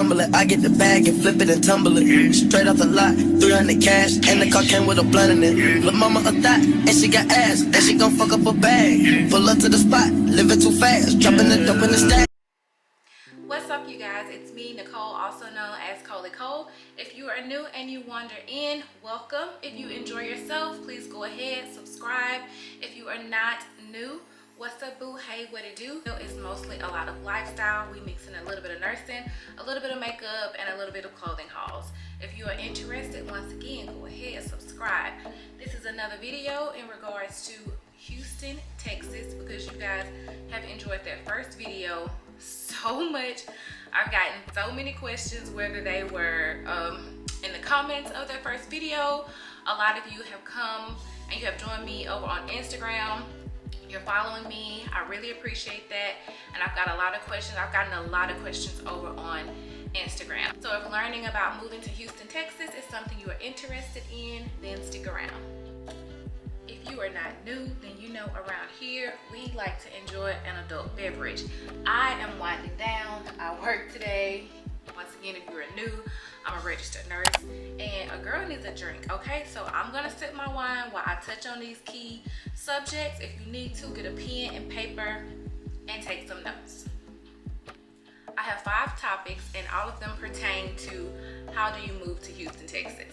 I get the bag and flip it and tumble it. Straight off the lot, 300 cash, and the car came with a blunt in it. Lil' mama a thot, and she got ass, and she gon' fuck up a bag. Pull up to the spot, living too fast, dropping the dope in the stack. What's up, you guys? It's me, Nicole, also known as Kollie Kole. If you are new and you wander in, welcome. If you enjoy yourself, please go ahead, subscribe. If you are not new, what's up, boo? Hey, what it do? It's mostly a lot of lifestyle. We mix in a little bit of nursing, a little bit of makeup, and a little bit of clothing hauls. If you are interested, once again, go ahead, subscribe. This is another video in regards to Houston, Texas, because you guys have enjoyed that first video so much. I've gotten so many questions, whether they were in the comments of that first video. A lot of you have come and you have joined me over on Instagram. You're following me. I really appreciate that. And I've got a lot of questions. I've gotten a lot of questions over on Instagram. So if learning about moving to Houston, Texas is something you are interested in, then stick around. If you are not new, then you know around here we like to enjoy an adult beverage. I am winding down. I work today. Once again, if you are new, I'm a registered nurse and a girl needs a drink, okay? So I'm gonna sip my wine while I touch on these key subjects. If you need to, get a pen and paper and take some notes. I have 5 topics and all of them pertain to how do you move to Houston, Texas.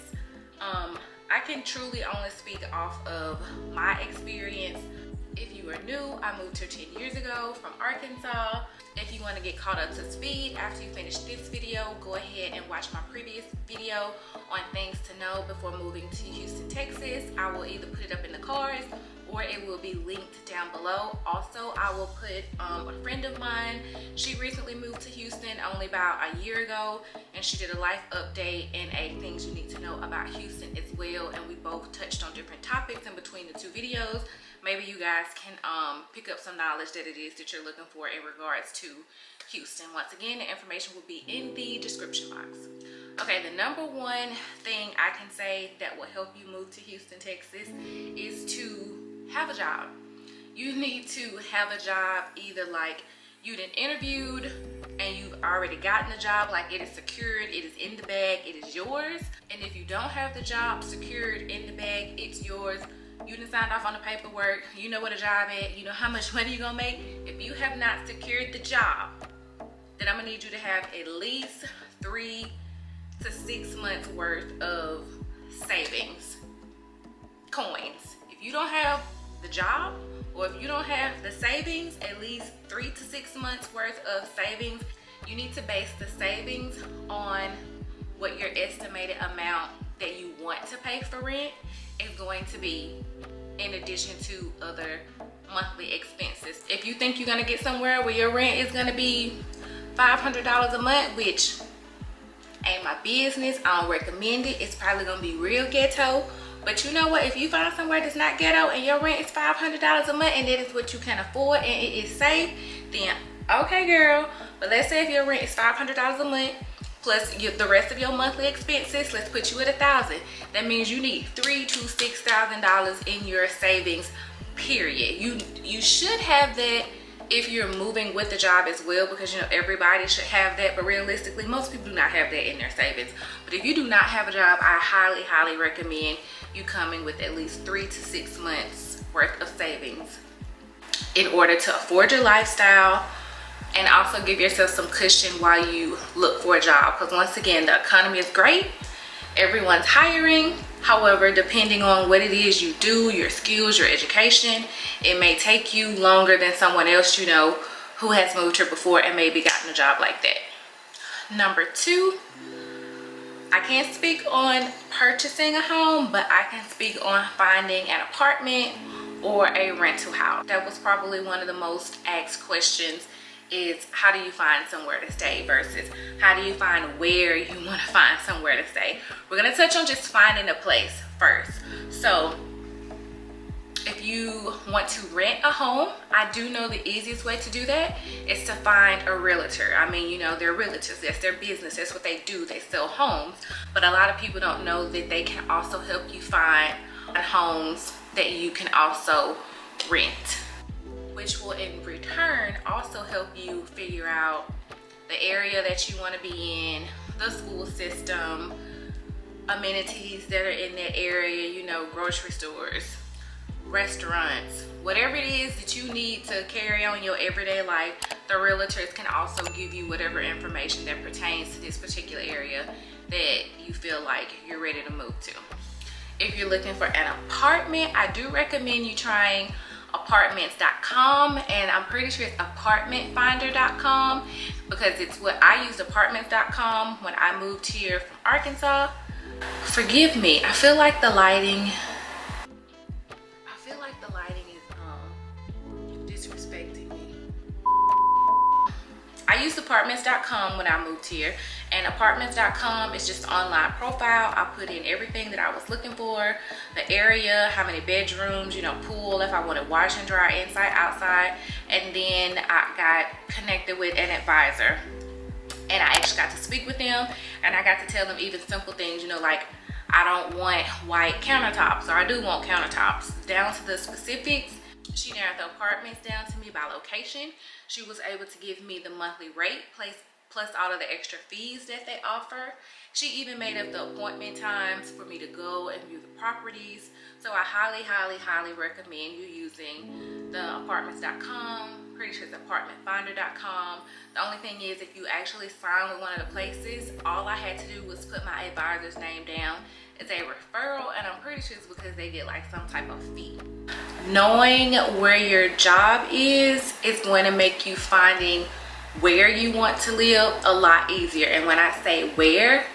I can truly only speak off of my experience. If you are new, I moved here 10 years ago from Arkansas. If you want to get caught up to speed after you finish this video, go ahead and watch my previous video on things to know before moving to Houston, Texas. I will either put it up in the cards or it will be linked down below. Also, I will put a friend of mine. She recently moved to Houston only about a year ago, and she did a life update and a things you need to know about Houston as well. And we both touched on different topics in between the 2 videos. Maybe you guys can pick up some knowledge that it is that you're looking for in regards to Houston. Once again, the information will be in the description box. Okay, the number one thing I can say that will help you move to Houston, Texas is to have a job. You need to have a job, either like you done interviewed and you've already gotten the job, like it is secured, it is in the bag, it is yours. And if you don't have the job secured in the bag, it's yours. You done signed off on the paperwork, you know what a job is, you know how much money you're gonna make. If you have not secured the job, then I'm gonna need you to have at least 3 to 6 months worth of savings, coins. If you don't have the job, or if you don't have the savings, at least 3 to 6 months worth of savings, you need to base the savings on what your estimated amount that you want to pay for rent is going to be, in addition to other monthly expenses. If you think you're gonna get somewhere where your rent is gonna be $500 a month, which ain't my business, I don't recommend it, it's probably gonna be real ghetto. But you know what, if you find somewhere that's not ghetto and your rent is $500 a month and that is what you can afford and it is safe, then okay girl. But let's say if your rent is $500 a month plus the rest of your monthly expenses, let's put you at $1,000. That means you need $3,000 to $6,000 in your savings, period. You should have that if you're moving with the job as well, because you know everybody should have that, but realistically most people do not have that in their savings. But if you do not have a job, I highly recommend you coming with at least 3 to 6 months worth of savings in order to afford your lifestyle and also give yourself some cushion while you look for a job. Because once again, the economy is great, everyone's hiring. However, depending on what it is you do, your skills, your education, it may take you longer than someone else you know who has moved here before and maybe gotten a job like that. Number 2, I can't speak on purchasing a home, but I can speak on finding an apartment or a rental house. That was probably one of the most asked questions, is how do you find somewhere to stay versus how do you find where you want to find somewhere to stay. We're going to touch on just finding a place first. So if you want to rent a home, I do know the easiest way to do that is to find a realtor. I mean, you know, they're realtors, that's their business, that's what they do, they sell homes. But a lot of people don't know that they can also help you find homes that you can also rent, which will in return also help you figure out the area that you want to be in, the school system, amenities that are in that area, you know, grocery stores, restaurants, whatever it is that you need to carry on your everyday life. The realtors can also give you whatever information that pertains to this particular area that you feel like you're ready to move to. If you're looking for an apartment, I do recommend you trying apartments.com, and I'm pretty sure it's apartmentfinder.com, because it's what I used, apartments.com, when I moved here from Arkansas. Forgive me, I feel like the lighting is disrespecting me. I used apartments.com when I moved here, and apartments.com is just an online profile. I put in everything that I was looking for, the area, how many bedrooms, you know, pool, if I wanted wash and dry inside, outside, and then I got connected with an advisor, and I actually got to speak with them, and I got to tell them even simple things, you know, like I don't want white countertops, or I do want countertops, down to the specifics. She narrowed the apartments down to me by location. She was able to give me the monthly rate plus all of the extra fees that they offer. She even made up the appointment times for me to go and view the properties. So I highly recommend you using the apartments.com. Pretty sure it's apartmentfinder.com. The only thing is, if you actually sign with one of the places, all I had to do was put my advisor's name down. It's a referral, and I'm pretty sure it's because they get like some type of fee. Knowing where your job is going to make you finding where you want to live a lot easier. And when I say where,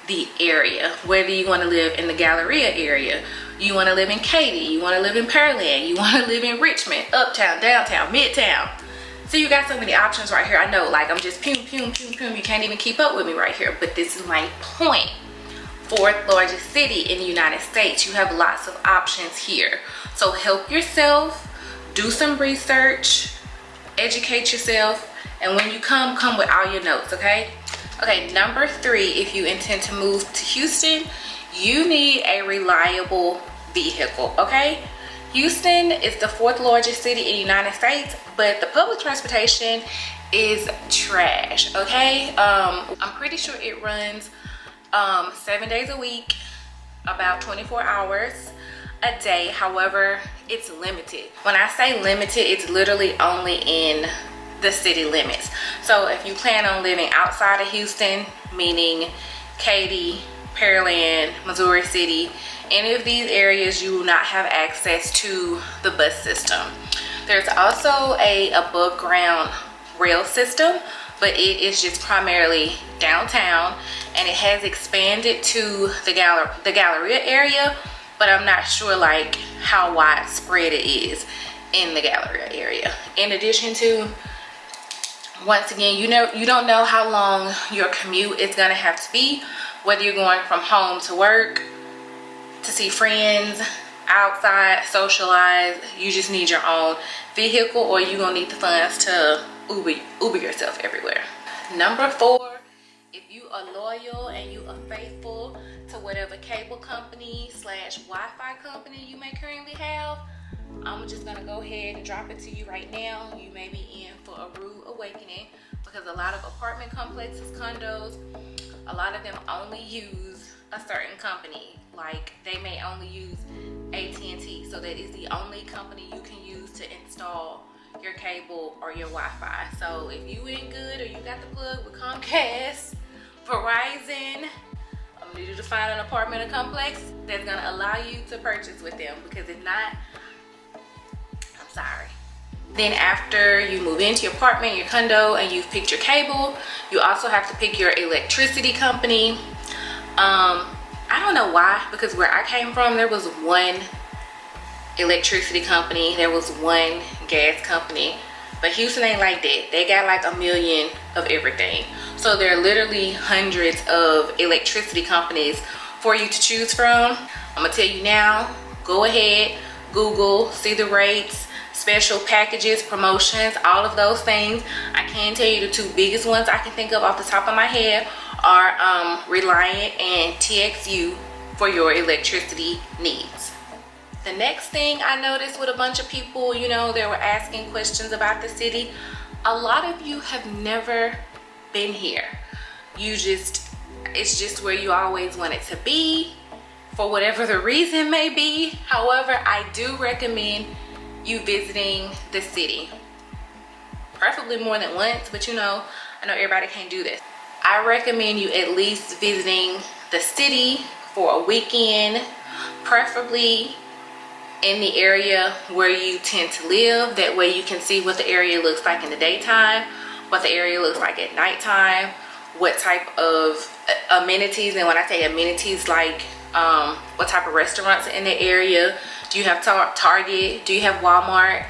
the area, whether you want to live in the Galleria area, you want to live in Katy, you want to live in Pearland, you want to live in Richmond, uptown, downtown, midtown. So you got so many options right here. I know, like, I'm just you can't even keep up with me right here, but this is my point. Fourth largest city in the United States. You have lots of options here. So help yourself, do some research, educate yourself, and when you come with all your notes, okay? Okay, number 3, if you intend to move to Houston, you need a reliable vehicle, okay? Houston is the 4th largest city in the United States, but the public transportation is trash, okay? I'm pretty sure it runs 7 days a week, about 24 hours a day. However, it's limited. When I say limited, it's literally only in the city limits. So if you plan on living outside of Houston, meaning Katy, Pearland, Missouri City, any of these areas, you will not have access to the bus system. There's also a above ground rail system, but it is just primarily downtown, and it has expanded to the Galleria area, but I'm not sure like how widespread it is in the Galleria area. In addition to, once again, you don't know how long your commute is gonna have to be, whether you're going from home to work, to see friends, outside, socialize. You just need your own vehicle, or you're gonna need the funds to Uber yourself everywhere. Number 4, if you are loyal and you are faithful to whatever cable company / Wi-Fi company you may currently have, I'm just gonna go ahead and drop it to you right now. You may be in for a rude awakening, because a lot of apartment complexes, condos, a lot of them only use a certain company. Like, they may only use AT&T, so that is the only company you can use to install your cable or your Wi-Fi. So if you ain't good, or you got the plug with Comcast, Verizon, I'm gonna need you to find an apartment or complex that's gonna allow you to purchase with them, because if not, I'm sorry. Then after you move into your apartment, your condo, and you've picked your cable, you also have to pick your electricity company. I don't know why, because where I came from, there was one electricity company, there was one gas company, but Houston ain't like that. They got like a million of everything. So there are literally hundreds of electricity companies for you to choose from. I'm gonna tell you now, go ahead, Google, see the rates, special packages, promotions, all of those things. I can tell you the 2 biggest ones I can think of off the top of my head are Reliant and TXU for your electricity needs. The next thing I noticed with a bunch of people, you know, they were asking questions about the city. A lot of you have never been here. It's just where you always want it to be for whatever the reason may be. However, I do recommend you visiting the city, preferably more than once, but you know, I know everybody can't do this. I recommend you at least visiting the city for a weekend, preferably in the area where you tend to live. That way you can see what the area looks like in the daytime, what the area looks like at nighttime, what type of amenities, and when I say amenities, like what type of restaurants are in the area. Do you have Target? Do you have Walmart?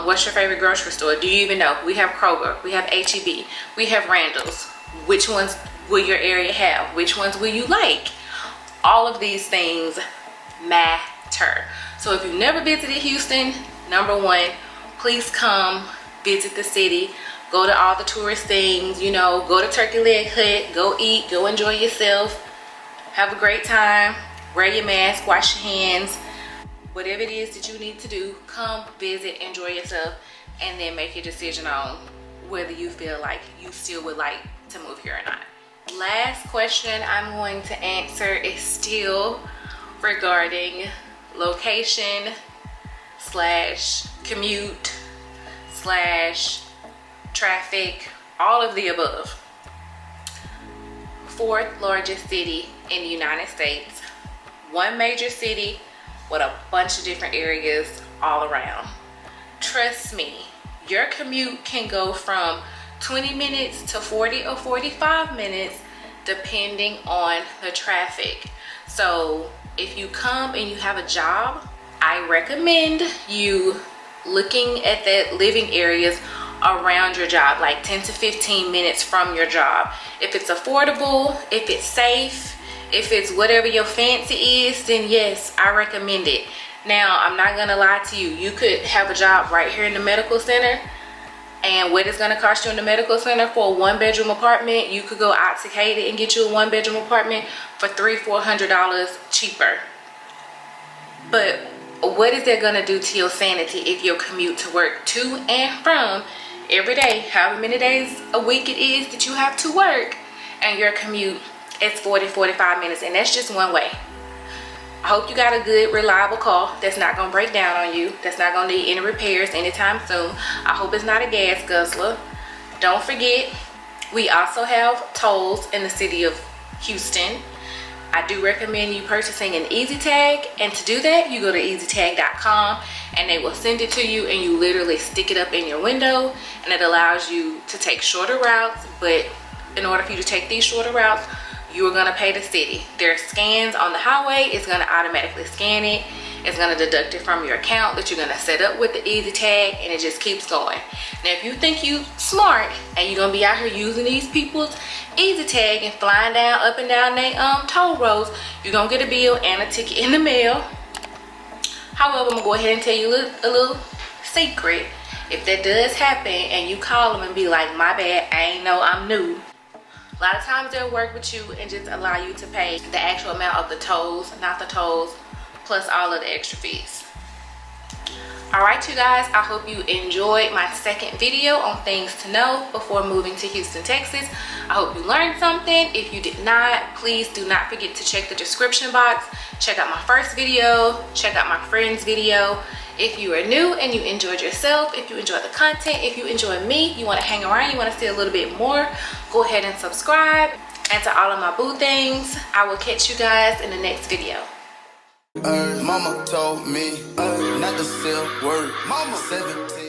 What's your favorite grocery store? Do you even know? We have Kroger, we have HEB, we have Randall's. Which ones will your area have? Which ones will you like? All of these things matter. So if you've never visited Houston, number one, please come visit the city. Go to all the tourist things, you know, go to Turkey Leg Hut, go eat, go enjoy yourself, have a great time, wear your mask, wash your hands, whatever it is that you need to do, come visit, enjoy yourself, and then make your decision on whether you feel like you still would like to move here or not. Last question I'm going to answer is still regarding location / commute / traffic, all of the above. 4th largest city in the United States, one major city with a bunch of different areas all around. Trust me, your commute can go from 20 minutes to 40 or 45 minutes depending on the traffic. So if you come and you have a job, I recommend you looking at the living areas around your job, like 10 to 15 minutes from your job. If it's affordable, if it's safe, if it's whatever your fancy is, then yes, I recommend it. Now, I'm not gonna lie to you, you could have a job right here in the medical center, and what it's gonna cost you in the medical center for a 1-bedroom apartment, you could go out to Kneaded and get you a 1-bedroom apartment for $300-400 cheaper. But what is that gonna do to your sanity if your commute to work to and from every day, however many days a week it is that you have to work, and your commute is 40-45 minutes, and that's just one way. I hope you got a good, reliable car that's not gonna break down on you, that's not gonna need any repairs anytime soon. I hope it's not a gas guzzler. Don't forget, we also have tolls in the city of Houston. I do recommend you purchasing an easy tag, and to do that, you go to easytag.com and they will send it to you, and you literally stick it up in your window, and it allows you to take shorter routes. But in order for you to take these shorter routes, you are going to pay the city. There are scans on the highway. It's going to automatically scan it. It's going to deduct it from your account that you're going to set up with the easy tag, and it just keeps going. Now, if you think you smart and you're going to be out here using these people's easy tag and flying down up and down they toll roads, you're going to get a bill and a ticket in the mail. However, I'm going to go ahead and tell you a little secret. If that does happen and you call them and be like, my bad, I ain't know, I'm new, a lot of times they'll work with you and just allow you to pay the actual amount of the tolls, not the tolls, plus all of the extra fees. Alright, you guys, I hope you enjoyed my second video on things to know before moving to Houston, Texas. I hope you learned something. If you did not, please do not forget to check the description box. Check out my first video, check out my friend's video. If you are new and you enjoyed yourself, if you enjoyed the content, if you enjoy me, you want to hang around, you want to see a little bit more, go ahead and subscribe. And to all of my boo things, I will catch you guys in the next video. Mama told me not to say a word. Mama 17.